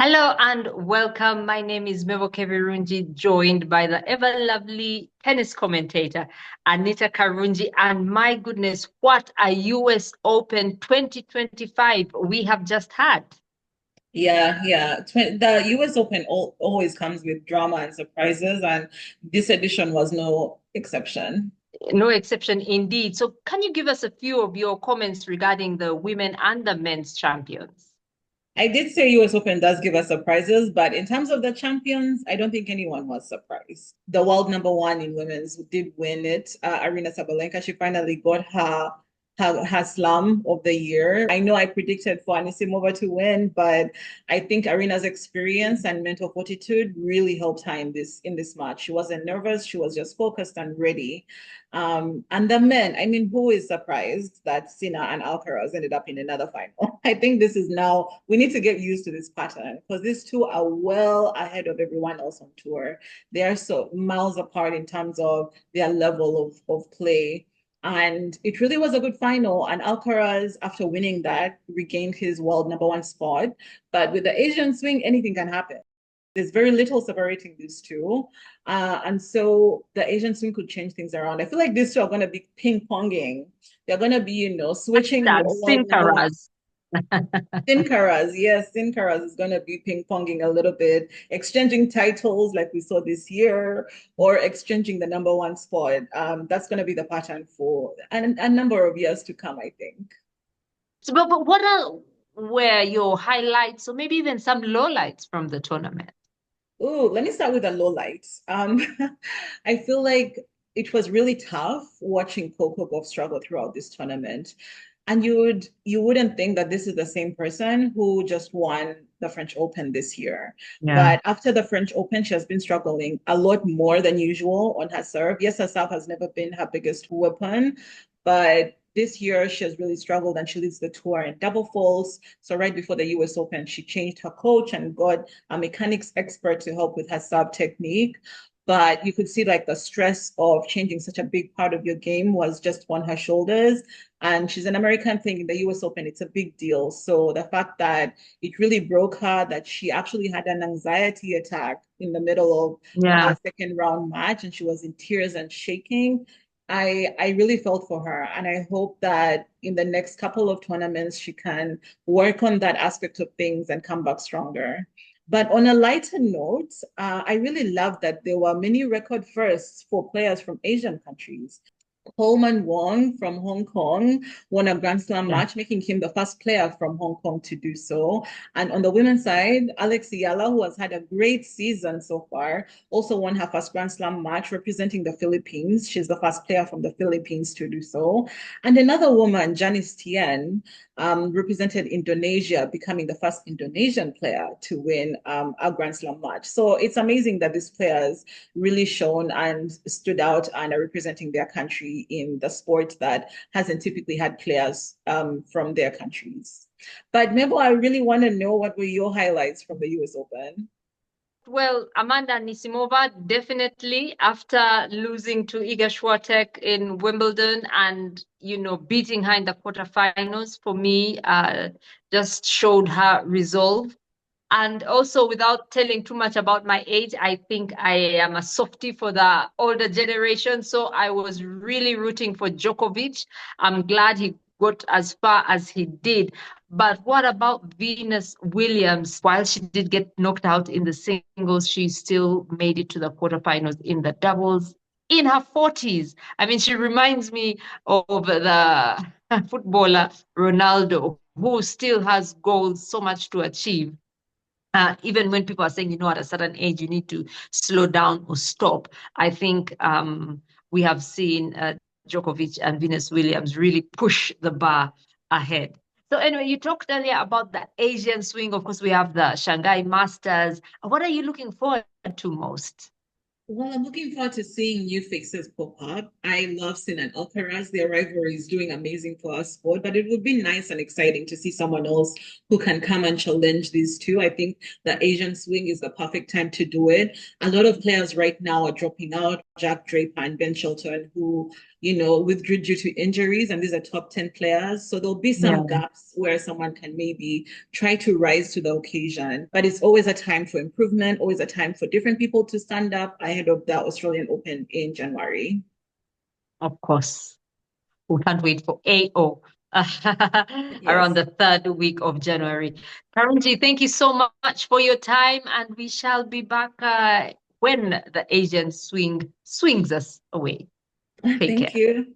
Hello and welcome. My name is Mabel Kebirungi, joined by the ever lovely tennis commentator, Anita Karungi. And my goodness, what a US Open 2025 we have just had. Yeah. The US Open always comes with drama and surprises, and this edition was no exception. No exception indeed. So, can you give us a few of your comments regarding the women and the men's champions? I did say US Open does give us surprises, but in terms of the champions, I don't think anyone was surprised. The world number one in women's did win it. Arina Sabalenka, she finally got her slam of the year. I know I predicted for Anisimova to win, but I think Arina's experience and mental fortitude really helped her in this match. She wasn't nervous, she was just focused and ready. And the men, I mean, who is surprised that Sina and Alcaraz ended up in another final? I think this is now, we need to get used to this pattern because these two are well ahead of everyone else on tour. They are so miles apart in terms of their level of play. And it really was a good final. And Alcaraz, after winning that, regained his world number one spot. But with the Asian swing, anything can happen. There's very little separating these two. And so the Asian swing could change things around. I feel like these two are going to be ping-ponging. They're going to be, switching That world number one. Sinkaras. Sin Caras, yes, Sin Caras is going to be ping-ponging a little bit, exchanging titles like we saw this year, or exchanging the number one spot. That's going to be the pattern for a number of years to come, I think. But were your highlights or maybe even some lowlights from the tournament? Oh, let me start with the lowlights. I feel like it was really tough watching Coco Gauff struggle throughout this tournament. And you wouldn't think that this is the same person who just won the French Open this year. Yeah. But after the French Open, she has been struggling a lot more than usual on her serve. Yes, her serve has never been her biggest weapon, but this year she has really struggled and she leads the tour in double faults. So right before the US Open, she changed her coach and got a mechanics expert to help with her serve technique. But you could see like the stress of changing such a big part of your game was just on her shoulders. And she's an American playing in the US Open. It's a big deal. So the fact that it really broke her, that she actually had an anxiety attack in the middle of Yeah. her second round match and she was in tears and shaking. I really felt for her, and I hope that in the next couple of tournaments she can work on that aspect of things and come back stronger. But on a lighter note, I really love that there were many record firsts for players from Asian countries. Coleman Wong from Hong Kong won a Grand Slam Yeah. match, making him the first player from Hong Kong to do so. And on the women's side, Alex Yala, who has had a great season so far, also won her first Grand Slam match representing the Philippines. She's the first player from the Philippines to do so. And another woman, Janice Tien, represented Indonesia, becoming the first Indonesian player to win a Grand Slam match. So it's amazing that these players really shone and stood out and are representing their country in the sport that hasn't typically had players from their countries. But Mabel, I really want to know what were your highlights from the US Open? Well, Amanda Nisimova definitely after losing to Iga Swiatek in Wimbledon and beating her in the quarterfinals for me just showed her resolve. And also, without telling too much about my age, I think I am a softie for the older generation. So I was really rooting for Djokovic. I'm glad he got as far as he did. But what about Venus Williams? While she did get knocked out in the singles, she still made it to the quarterfinals in the doubles in her 40s. I mean, she reminds me of the footballer Ronaldo, who still has goals, so much to achieve. Even when people are saying, at a certain age, you need to slow down or stop. I think we have seen Djokovic and Venus Williams really push the bar ahead. So anyway, you talked earlier about the Asian swing. Of course, we have the Shanghai Masters. What are you looking forward to most? Well, I'm looking forward to seeing new faces pop up. I love Sin and Alcaraz. Their rivalry is doing amazing for our sport, but it would be nice and exciting to see someone else who can come and challenge these two. I think the Asian swing is the perfect time to do it. A lot of players right now are dropping out. Jack Draper and Ben Shelton, who withdrew due to injuries, and these are top 10 players. So there'll be some Yeah, gaps where someone can maybe try to rise to the occasion. But it's always a time for improvement, always a time for different people to stand up ahead of the Australian Open in January. of course. We can't wait for AO around Yes. the third week of January. Karungi, thank you so much for your time, and we shall be back when the Asian swing swings us away. Take Thank care. you.